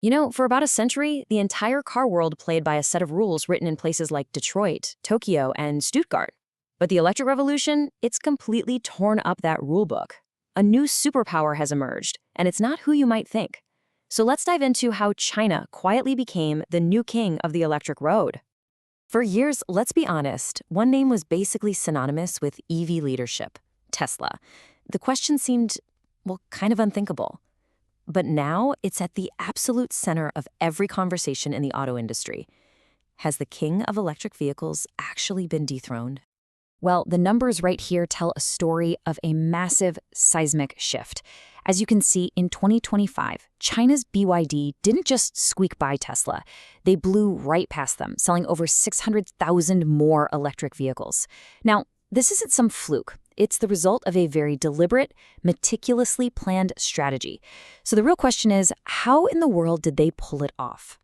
For about a century, the entire car world played by a set of rules written in places like Detroit, Tokyo, and Stuttgart. But the electric revolution, it's completely torn up that rulebook. A new superpower has emerged, and it's not who you might think. So let's dive into how China quietly became the new king of the electric road. For years, let's be honest, one name was basically synonymous with EV leadership: Tesla. The question seemed, well, kind of unthinkable. But now it's at the absolute center of every conversation in the auto industry. Has the king of electric vehicles actually been dethroned? Well, the numbers right here tell a story of a massive seismic shift. As you can see, in 2025, China's BYD didn't just squeak by Tesla. They blew right past them, selling over 600,000 more electric vehicles. Now, this isn't some fluke. It's the result of a very deliberate, meticulously planned strategy. So the real question is, how in the world did they pull it off?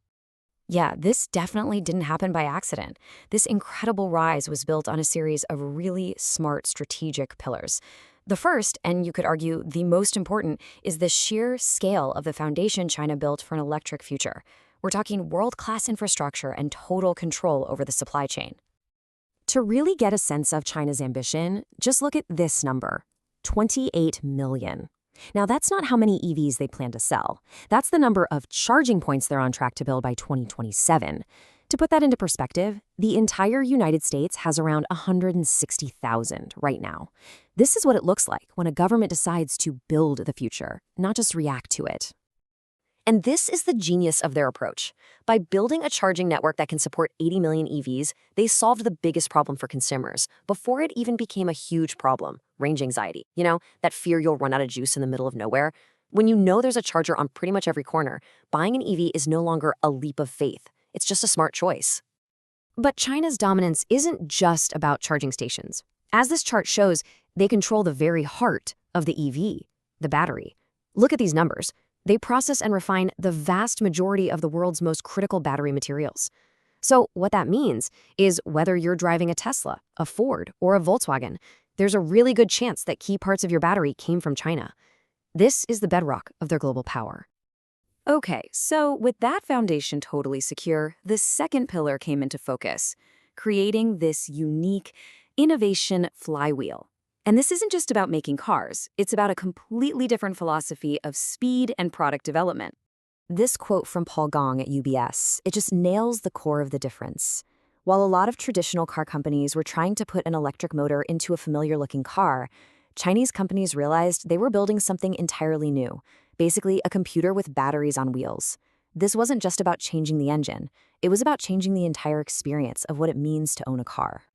Yeah, this definitely didn't happen by accident. This incredible rise was built on a series of really smart strategic pillars. The first, and you could argue the most important, is the sheer scale of the foundation China built for an electric future. We're talking world-class infrastructure and total control over the supply chain. To really get a sense of China's ambition, just look at this number: 28 million. Now, that's not how many EVs they plan to sell. That's the number of charging points they're on track to build by 2027. To put that into perspective, the entire United States has around 160,000 right now. This is what it looks like when a government decides to build the future, not just react to it. And this is the genius of their approach. By building a charging network that can support 80 million EVs, they solved the biggest problem for consumers before it even became a huge problem: range anxiety. That fear you'll run out of juice in the middle of nowhere. When you know there's a charger on pretty much every corner, buying an EV is no longer a leap of faith. It's just a smart choice. But China's dominance isn't just about charging stations. As this chart shows, they control the very heart of the EV, the battery. Look at these numbers. They process and refine the vast majority of the world's most critical battery materials. So what that means is whether you're driving a Tesla, a Ford, or a Volkswagen, there's a really good chance that key parts of your battery came from China. This is the bedrock of their global power. Okay, so with that foundation totally secure, the second pillar came into focus: creating this unique innovation flywheel. And this isn't just about making cars, it's about a completely different philosophy of speed and product development. This quote from Paul Gong at UBS, it just nails the core of the difference. While a lot of traditional car companies were trying to put an electric motor into a familiar-looking car, Chinese companies realized they were building something entirely new, basically a computer with batteries on wheels. This wasn't just about changing the engine, it was about changing the entire experience of what it means to own a car.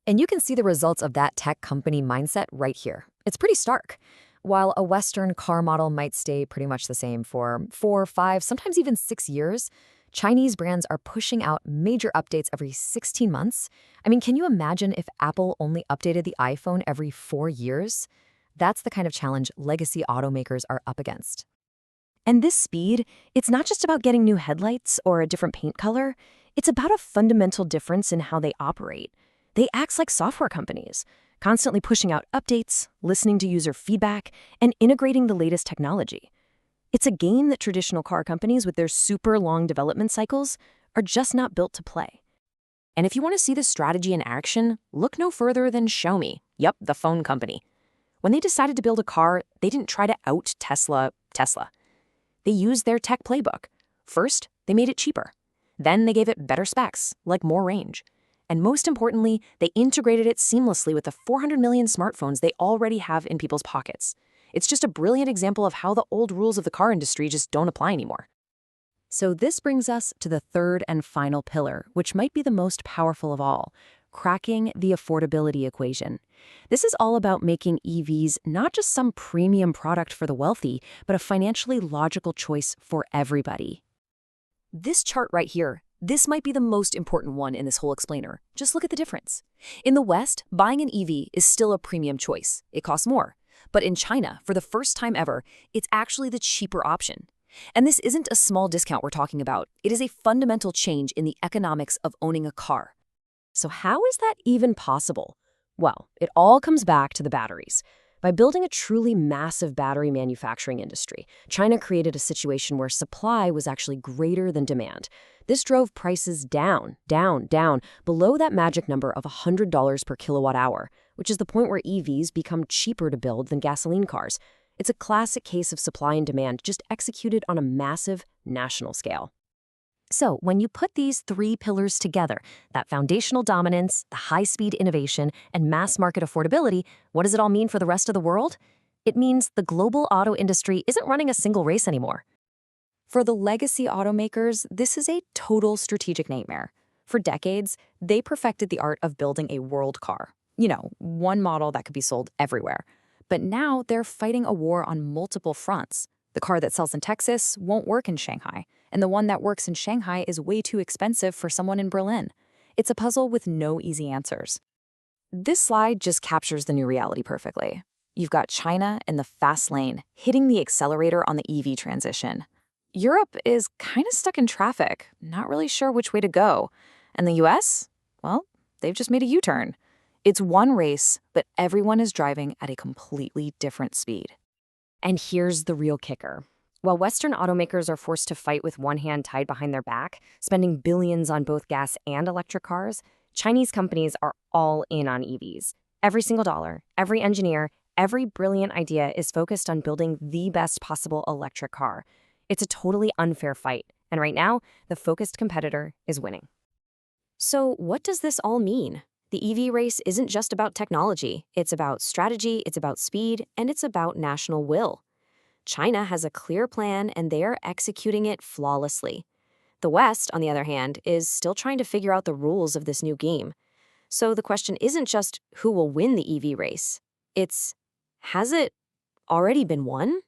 And you can see the results of that tech company mindset right here. It's pretty stark. While a Western car model might stay pretty much the same for 4, 5, sometimes even 6 years, Chinese brands are pushing out major updates every 16 months. I mean, can you imagine if Apple only updated the iPhone every 4 years? That's the kind of challenge legacy automakers are up against. And this speed, it's not just about getting new headlights or a different paint color. It's about a fundamental difference in how they operate. They act like software companies, constantly pushing out updates, listening to user feedback, and integrating the latest technology. It's a game that traditional car companies with their super long development cycles are just not built to play. And if you want to see this strategy in action, look no further than Xiaomi. Yep, the phone company. When they decided to build a car, they didn't try to out Tesla. They used their tech playbook. First, they made it cheaper. Then they gave it better specs, like more range. And most importantly, they integrated it seamlessly with the 400 million smartphones they already have in people's pockets. It's just a brilliant example of how the old rules of the car industry just don't apply anymore. So this brings us to the third and final pillar, which might be the most powerful of all: cracking the affordability equation. This is all about making EVs not just some premium product for the wealthy, but a financially logical choice for everybody. This chart right here, this might be the most important one in this whole explainer. Just look at the difference. In the West, buying an EV is still a premium choice. It costs more. But in China, for the first time ever, it's actually the cheaper option. And this isn't a small discount we're talking about. It is a fundamental change in the economics of owning a car. So how is that even possible? Well, it all comes back to the batteries. By building a truly massive battery manufacturing industry, China created a situation where supply was actually greater than demand. This drove prices down, down, down, below that magic number of $100 per kilowatt hour, which is the point where EVs become cheaper to build than gasoline cars. It's a classic case of supply and demand just executed on a massive national scale. So, when you put these three pillars together, that foundational dominance, the high-speed innovation, and mass market affordability, what does it all mean for the rest of the world? It means the global auto industry isn't running a single race anymore. For the legacy automakers, this is a total strategic nightmare. For decades, they perfected the art of building a world car. One model that could be sold everywhere. But now they're fighting a war on multiple fronts. The car that sells in Texas won't work in Shanghai, and the one that works in Shanghai is way too expensive for someone in Berlin. It's a puzzle with no easy answers. This slide just captures the new reality perfectly. You've got China in the fast lane, hitting the accelerator on the EV transition. Europe is kind of stuck in traffic, not really sure which way to go. And the US? Well, they've just made a U-turn. It's one race, but everyone is driving at a completely different speed. And here's the real kicker. While Western automakers are forced to fight with one hand tied behind their back, spending billions on both gas and electric cars, Chinese companies are all in on EVs. Every single dollar, every engineer, every brilliant idea is focused on building the best possible electric car. It's a totally unfair fight, and right now, the focused competitor is winning. So what does this all mean? The EV race isn't just about technology. It's about strategy, it's about speed, and it's about national will. China has a clear plan, and they are executing it flawlessly. The West, on the other hand, is still trying to figure out the rules of this new game. So the question isn't just who will win the EV race. It's, has it already been won?